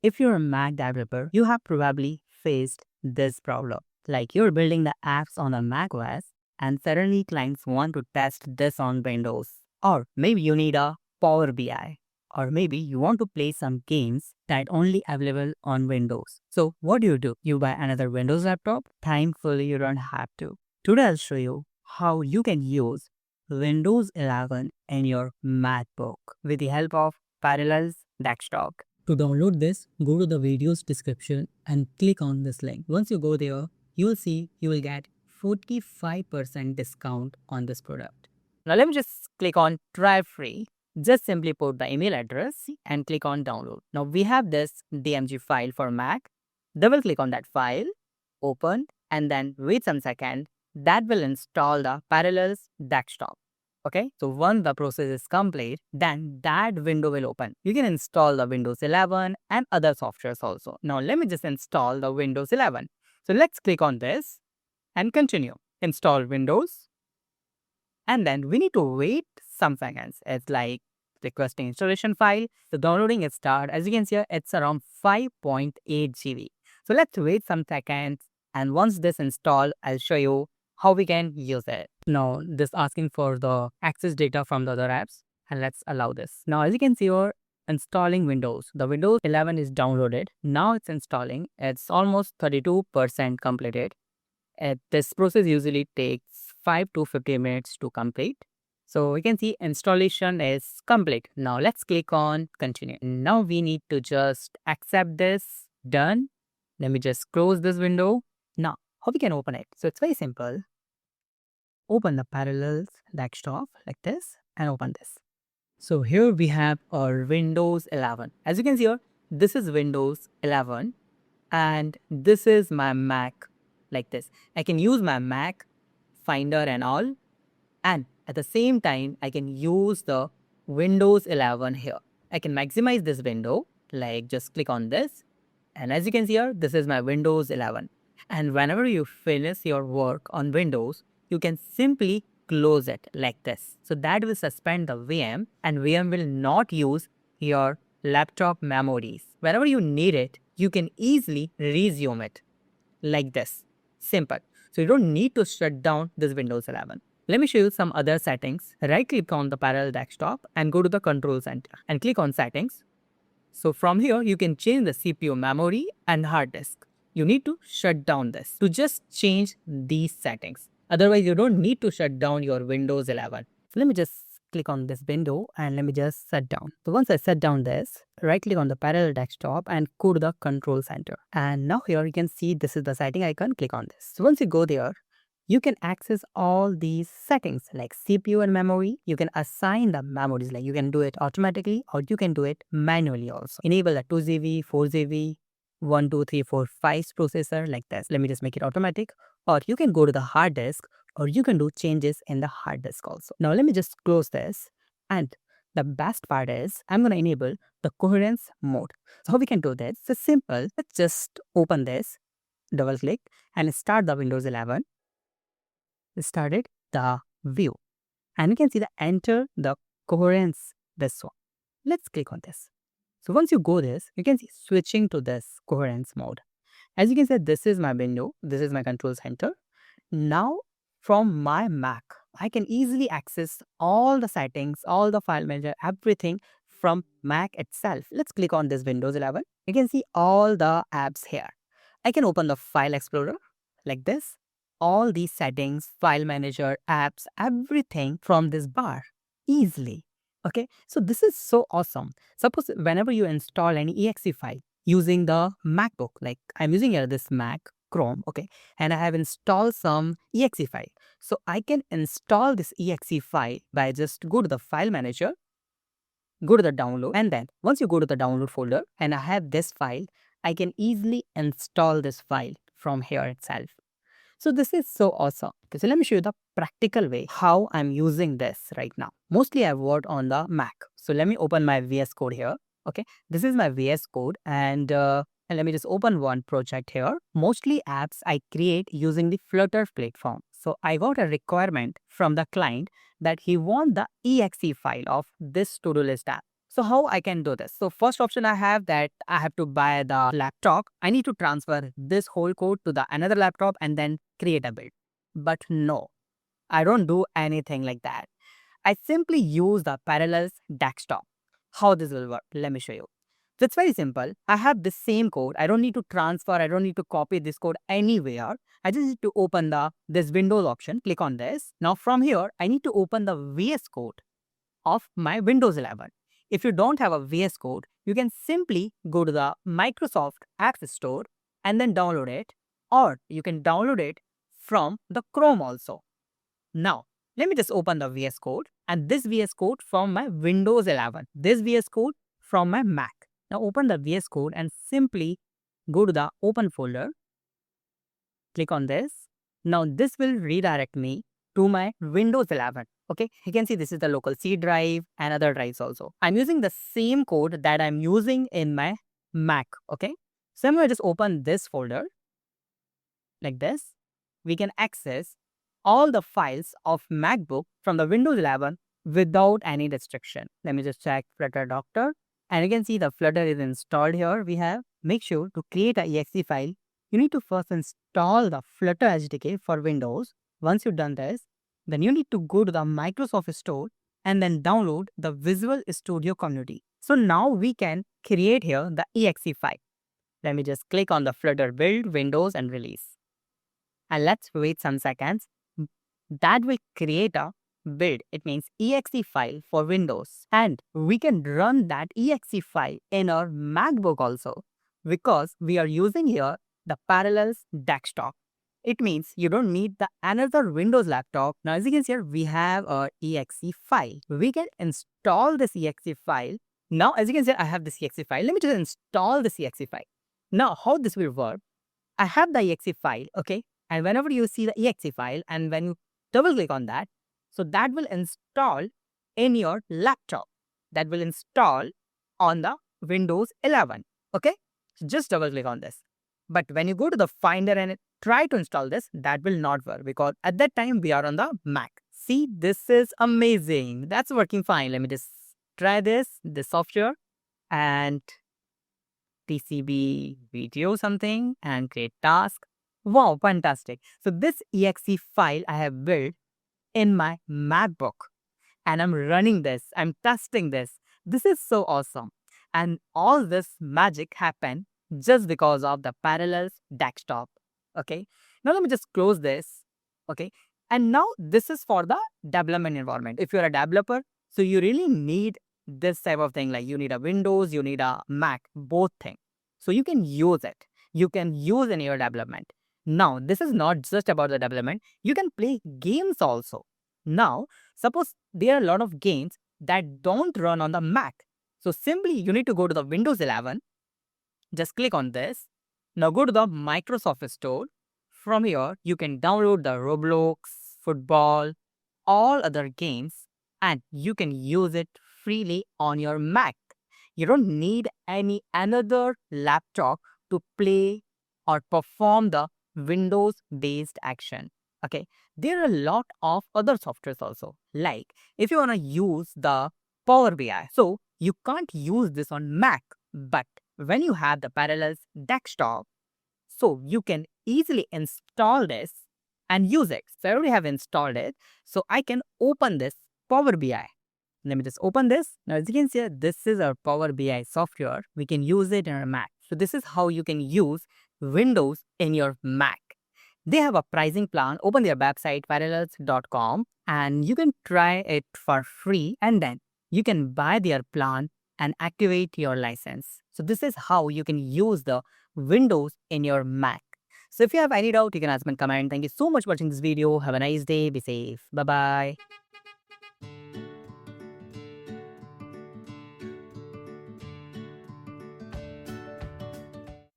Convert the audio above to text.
If you're a Mac developer, you have probably faced this problem. Like you're building the apps on a macOS and suddenly clients want to test this on Windows. Or maybe you need a Power BI. Or maybe you want to play some games that only available on Windows. So what do? You buy another Windows laptop? Thankfully, you don't have to. Today I'll show you how you can use Windows 11 in your MacBook with the help of Parallels Desktop. To download this, go to the video's description and click on this link. Once you go there, you will see you will get 45% discount on this product. Now let me just click on try free. Just simply put the email address and click on download. Now we have this DMG file for Mac. Double click on that file, open, and then wait some second. That will install the Parallels Desktop. Okay, so once the process is complete, then that window will open. You can install the Windows 11 and other softwares also. Now let me just install the Windows 11. So let's click on this and continue. Install Windows. And then we need to wait some seconds. It's like requesting installation file. The downloading is start. As you can see, it's around 5.8 GB. So let's wait some seconds. And once this install, I'll show you how we can use it. Now, this asking for the access data from the other apps, and let's allow this. Now, as you can see, you're installing Windows. The Windows 11 is downloaded. Now it's installing. It's almost 32% completed. This process usually takes 5 to 15 minutes to complete. So we can see installation is complete. Now let's click on continue. Now we need to just accept this. Done. Let me just close this window. Now, how we can open it? So it's very simple. Open the Parallels Desktop like this and open this. So here we have our Windows 11. As you can see here, this is Windows 11 and this is my Mac like this. I can use my Mac Finder and all, and at the same time I can use the Windows 11 here. I can maximize this window, like just click on this, and as you can see here, this is my Windows 11. And whenever you finish your work on Windows, you can simply close it like this. So that will suspend the VM and VM will not use your laptop memories. Whenever you need it, you can easily resume it like this. Simple. So you don't need to shut down this Windows 11. Let me show you some other settings. Right click on the Parallel Desktop and go to the Control Center and click on Settings. So from here, you can change the CPU memory and hard disk. You need to shut down this to just change these settings. Otherwise, you don't need to shut down your Windows 11. So let me just click on this window and let me just shut down. So once I shut down this, right click on the Parallel Desktop and go to the Control Center. And now here you can see this is the setting icon. Click on this. So once you go there, you can access all these settings like CPU and memory. You can assign the memories, like you can do it automatically or you can do it manually also. Enable the 2GB, 4GB, 1, 2, 3, 4, 5 processor like this. Let me just make it automatic. Or you can go to the hard disk or you can do changes in the hard disk also. Now let me just close this. And the best part is I'm going to enable the coherence mode. So how we can do this? It's simple. Let's just open this, double click and start the Windows 11. Started the view and you can see the enter the coherence this one. Let's click on this. So once you go this, you can see switching to this coherence mode. As you can see, this is my window, this is my control center. Now from my Mac, I can easily access all the settings, all the file manager, everything from Mac itself. Let's click on this Windows 11. You can see all the apps here. I can open the file explorer like this. All these settings, file manager, apps, everything from this bar easily. Okay, so this is so awesome. Suppose whenever you install any exe file using the MacBook, like I'm using here this Mac Chrome, okay, and I have installed some exe file. So I can install this exe file by just go to the file manager, go to the download, and then once you go to the download folder and I have this file, I can easily install this file from here itself. So this is so awesome. Okay, so let me show you the practical way how I'm using this right now. Mostly I've worked on the Mac. So let me open my VS Code here. Okay, this is my VS Code and let me just open one project here. Mostly apps I create using the Flutter platform. So I got a requirement from the client that he wants the exe file of this to-do list app. So how I can do this? So first option I have that I have to buy the laptop. I need to transfer this whole code to the another laptop and then create a build. But no, I don't do anything like that. I simply use the Parallels desktop. How this will work? Let me show you. So it's very simple. I have the same code. I don't need to transfer. I don't need to copy this code anywhere. I just need to open this Windows option. Click on this. Now from here, I need to open the VS Code of my Windows 11. If you don't have a VS Code, you can simply go to the Microsoft App Store and then download it, or you can download it from the Chrome also. Now, let me just open the VS Code, and this VS Code from my Windows 11, this VS Code from my Mac. Now open the VS Code and simply go to the open folder, click on this. Now this will redirect me to my Windows 11. Okay, you can see this is the local C drive and other drives also. I'm using the same code that I'm using in my Mac. Okay, so I'm going to just open this folder like this. We can access all the files of MacBook from the Windows 11 without any restriction. Let me just check Flutter Doctor. And you can see the Flutter is installed here. We have, make sure to create a exe file. You need to first install the Flutter SDK for Windows. Once you've done this, then you need to go to the Microsoft Store and then download the Visual Studio Community. So now we can create here the exe file. Let me just click on the Flutter build, Windows and release. And let's wait some seconds. That will create a build. It means exe file for Windows. And we can run that exe file in our MacBook also, because we are using here the Parallels desktop. It means you don't need the another Windows laptop. Now as you can see here, we have our exe file. We can install this exe file. Now as you can see, I have this exe file. Let me just install this exe file. Now how this will work? I have the exe file, okay? And whenever you see the exe file and when you double click on that, so that will install in your laptop. That will install on the Windows 11, okay? So just double click on this. But when you go to the Finder and try to install this, that will not work because at that time we are on the Mac. See, this is amazing. That's working fine. Let me just try this software and TCB video something and create task. Wow, fantastic. So this exe file I have built in my MacBook and I'm running this. I'm testing this. This is so awesome. And all this magic happened just because of the Parallels desktop. Okay. Now let me just close this. Okay. And now this is for the development environment. If you're a developer, so you really need this type of thing. Like you need a Windows, you need a Mac, both things. So you can use it. You can use in your development. Now, this is not just about the development. You can play games also. Now, suppose there are a lot of games that don't run on the Mac. So simply you need to go to the Windows 11. Just click on this. Now go to the Microsoft Store. From here, you can download the Roblox, football, all other games, and you can use it freely on your Mac. You don't need any another laptop to play or perform the Windows-based action. Okay, there are a lot of other softwares also. Like if you want to use the Power BI, so you can't use this on Mac, but when you have the Parallels desktop, so you can easily install this and use it. So I already have installed it, so I can open this Power BI. Let me just open this. Now as you can see, this is our Power BI software. We can use it in our Mac. So this is how you can use Windows in your Mac. They have a pricing plan. Open their website parallels.com and you can try it for free, and then you can buy their plan and activate your license. So this is how you can use the Windows in your Mac. So if you have any doubt, you can ask me in comment. Thank you so much for watching this video. Have a nice day. Be safe. Bye-bye.